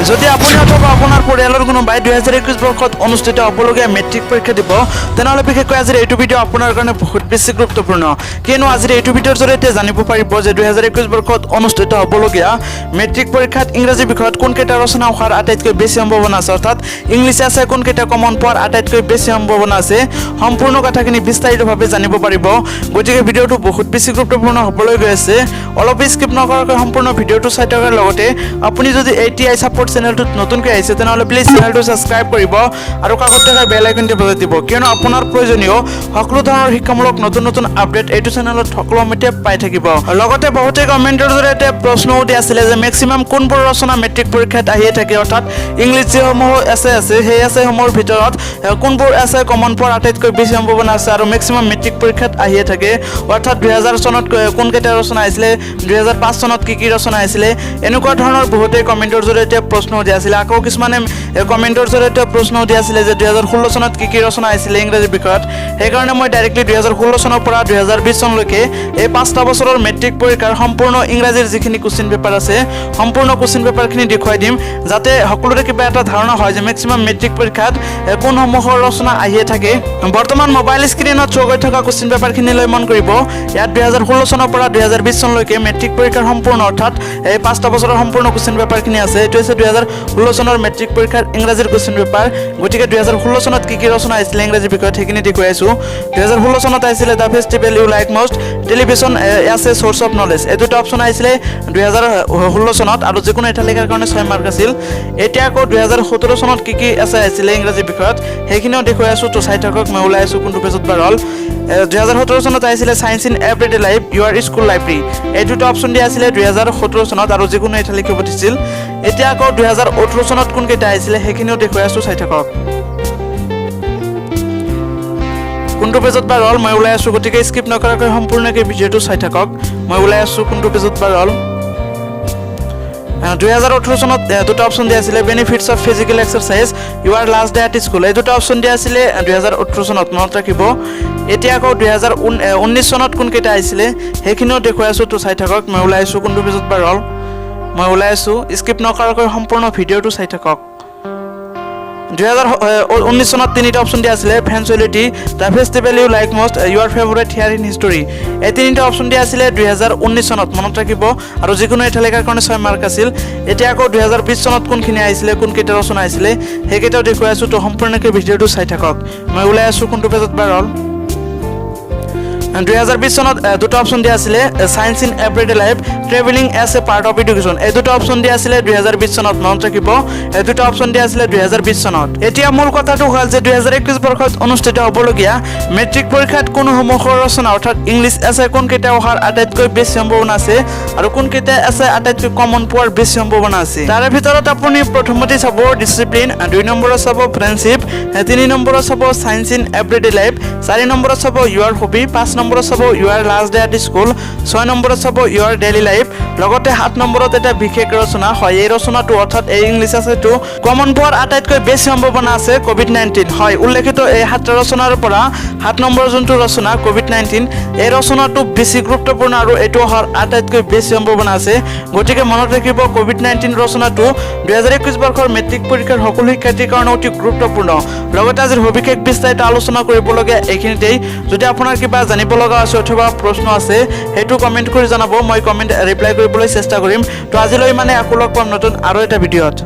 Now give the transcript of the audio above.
যদি আপুনি অথবা আপোনাৰ পৰিয়ালৰ কোনোবাই 2021 বৰ্ষত অনুষ্ঠিত হ'বলগীয়া মেট্ৰিক পৰীক্ষা দিব তেনেহ'লে বিশেষকৈ আজিৰ এইটো ভিডিঅ' আপোনাৰ কাৰণে বহুত বেছি গুৰুত্বপূৰ্ণ কিয়নো আজিৰ এইটো ভিডিঅ'ৰ জৰিয়তে জানিব পাৰিব যে 2021 বৰ্ষত অনুষ্ঠিত হ'বলগীয়া মেট্ৰিক পৰীক্ষাত ইংৰাজী বিষয়ত কোনকেইটা ৰচনা অহাৰ আটাইতকৈ বেছি সম্ভাৱনা আছে অৰ্থাৎ ইংলিছ আছে কোনকেইটা কমন পোৱাৰ আটাইতকৈ বেছি সম্ভাৱনা আছে সম্পূৰ্ণ কথাখিনি বিস্তাৰিতভাৱে জানিব পাৰিব গতিকে ভিডিঅ'টো বহুত বেছি গুৰুত্বপূৰ্ণ হ'বলৈ গৈ আছে অলপ স্কিপ নকৰাকৈ সম্পূৰ্ণ ভিডিঅ'টো চাই থকাৰ লগতে আপুনি যদি ATI সাপোৰ্ট চ্যানেলটোত নতুনকৈ আহিছে তেনেহ'লে প্লিজ চ্যানেলটো সাবস্ক্ৰাইব কৰিব আৰু কাষত থকা বেল আইকনটো বজাই দিব কিয়নো আপোনাৰ প্ৰয়োজনীয় সকলো ধৰণৰ শিক্ষামূলক নতুন নতুন আপডেট এইটো চেনেলত সকলো সময়তে পাই থাকিব লগতে বহুতে কমেন্টৰ জৰিয়তে প্ৰশ্নও দি আছিল যে মেক্সিমাম কোনবোৰ ৰচনা মেট্ৰিক পৰীক্ষাত আহিয়ে থাকে অৰ্থাৎ ইংলিছ সমূহ আছে সেই সমূহৰ ভিতৰত কোনবোৰ আছে কমন পোৱাৰ আটাইতকৈ বেছি সম্ভাৱনা আছে আৰু মেক্সিমাম মেট্ৰিক পৰীক্ষাত আহিয়ে থাকে অৰ্থাৎ 2000 চনত কোনকেইটা ৰচনা আহিছিলে 2005 চনত কি ৰচনা আহিছিলে এনেকুৱা ধৰণৰ বহুতে কমেন্টৰ জৰিয়তে প্ৰশ্ন দি আছিল আকৌ কিছুমানে কমেন্টৰ জৰিয়তে প্ৰশ্ন দি আছিল যে 2016 চনত কি ৰচনা আহিছিলে ইংৰাজী বিষয়ত সেইকাৰণে মই ডাইৰেক্টলি 2016 চনৰ পৰা 2020 চনলৈকে এই 5টা বছৰৰ মেট্ৰিক পৰীক্ষাৰ সম্পূৰ্ণ ইংৰাজীৰ যিখিনি কোশ্চিন পেপাৰ আছে সম্পূৰ্ণ কোশ্চিন পেপাৰখিনি দেখুৱাই দিম যাতে সকলোৰে কিবা এটা ধাৰণা হয় যে মেক্সিমাম মেট্ৰিক পৰীক্ষাত কোন সমূহৰ ৰচনা আহিয়ে থাকে বৰ্তমান মোবাইল স্ক্ৰিনত শ্ব' হৈ থকা কোশ্চিন পেপাৰখিনিলৈ মন কৰিব ইয়াত 2016 চনৰ পৰা 2020 চনলৈকে মেট্ৰিক পৰীক্ষাৰ সম্পূৰ্ণ অৰ্থাৎ এই 5টা বছৰৰ সম্পূৰ্ণ কোশ্চিন পেপাৰখিনি আছে এইটো হৈছে 2016 চনৰ মেট্ৰিক পৰীক্ষাৰ ইংৰাজীৰ কোশ্চিন পেপাৰ গতিকে 2016 চনত কি ৰচনা আহিছিলে ইংৰাজী বিষয়ত সেইখিনি দেখুৱাই আছো 2016 চনত আহিছিলে the festival you like most television as a source of knowledge এই দুটা অপচন আহিছিলে 2016 চনত আৰু যিকোনো এটা লেখাৰ কাৰণে 6 মাৰ্ক আছিল এতিয়া আকৌ 2017 চনত কি আছে আহিছিলে ইংৰাজী বিষয়ত সেইখিনিও দেখুৱাই আছো তো চাই থাকক মই ওলাই আছো কোনটো পেজত বাৰ হ'ল 2017 চনত আহিছিলে science in everyday life Euro school library এই দুটা অপচন দিয়া আছিলে 2017 চনত আৰু যিকোনো এটা লিখিব দিছিল এতিয়া আকৌ 2018 চনত কোনকেইটা আহিছিলে সেইখিনিও দেখুৱাই আছো চাই থাকক কোনটো পেজত বাৰ হ'ল মই ওলাই আছো গতিকে স্কিপ নকৰাকৈ সম্পূৰ্ণকৈ ভিডিঅ'টো চাই থাকক মই ওলাই আছো কোনটো পেজত বাৰ হ'ল 2018 চনত দুটা অপচন দিয়া আছিল benefits of physical exercise Euro last day at school এই দুটা অপচন দিয়া আছিল 2018 চনত মনত ৰাখিব এতিয়া আকৌ 2019 চনত কোনকেইটা আহিছিল সেইখিনিও দেখুৱাই আছো তো চাই থাকক মই ওলাই আছো কোনটো পেজত বাৰ হ'ল মই ওলাই আছো স্কিপ নকৰাকৈ সম্পূৰ্ণ ভিডিঅ'টো চাই থাকক 2019 চনত তিনিটা অপচন দিয়া আছিল ফ্ৰেঞ্চুৱেলিটি the festival you like most your favourite hero in history এই তিনিটা অপচন দিয়া আছিল 2019 চনত মনত ৰাখিব আৰু যিকোনো এটা লেখাৰ কাৰণে 6 মাৰ্ক আছিল এতিয়া আকৌ 2020 চনত কোনখিনি আহিছিল কোনকেইটা ৰচনা আহিছিল সেইকেইটাও দেখুৱাই আছো তো সম্পূৰ্ণকৈ ভিডিঅ'টো চাই থাকক মই ওলাই আছো কোনটো পেজত বাৰ হ'ল 2020 চনত দুটা অপচন দিয়া আছিল science in everyday life travelling as a part of education এই দুটা অপচন দিয়া আছিল 2020 চনত মনত ৰাখিব এই দুটা অপচন দিয়া আছিল 2020 চনত এতিয়া মূল কথাটো হ'ল যে 2021 বৰ্ষত অনুষ্ঠিত হ'বলগীয়া মেট্ৰিক পৰীক্ষাত কোনো সমূহৰ ৰচনা অৰ্থাৎ ইংলিছ আছে কোনকেইটা অহাৰ আটাইতকৈ বেছি সম্ভাৱনা আছে আৰু কোনকেইটা আছে আটাইতকৈ কমন পোৱাৰ বেছি সম্ভাৱনা আছে তাৰে ভিতৰত আপুনি প্ৰথমতে চাব ডিসিপ্লিন 2 নম্বৰত চাব ফ্ৰেণ্ডশ্বিপ 3 নম্বৰত চাব সায়েন্স ইন এভৰিডে লাইফ 4 নম্বৰত চাব ইউৰ হবি 5 নম্বৰত চাব ইউৰ লাষ্ট ডে এট স্কুল 6 নম্বৰত চাব ইউৰ ডেইলি লাইফ লগতে 7 নম্বৰত এটা বিশেষ ৰচনা হয় এই ৰচনাটো অৰ্থাৎ এই ইংলিছ আছেটো কমন পোৱাৰ আটাইতকৈ বেছি সম্ভাৱনা আছে কোভিড-19 হয় উল্লেখিত এই 7টা ৰচনাৰ পৰা 7 নম্বৰ যোনটো ৰচনা কোভিড-19 এই ৰচনাটো বেছি গুৰুত্বপূৰ্ণ আৰু এটো হোৱাৰ আটাইতকৈ বেছি সম্ভাৱনা আছে গতিকে মনত ৰাখিব কোভিড-19 ৰচনাটো 2021 বৰ্ষৰ মেট্ৰিক পৰীক্ষাৰ সকলো শিক্ষাৰ্থীৰ কাৰণে অতি গুৰুত্বপূৰ্ণ লগতে আজিৰ সবিশেষ বিস্তাৰিত আলোচনা কৰিবলগীয়া এইখিনিতেই যদি আপোনাৰ কিবা জানিব লগা আছে অথবা প্ৰশ্ন আছে হেতু কমেন্ট কৰি জনাব মই কমেন্ট ৰিপ্লাই কৰিবলৈ চেষ্টা কৰিম তো আজিলৈ মানে আকৌ লগ পাম নতুন আৰু এটা ভিডিঅ'ত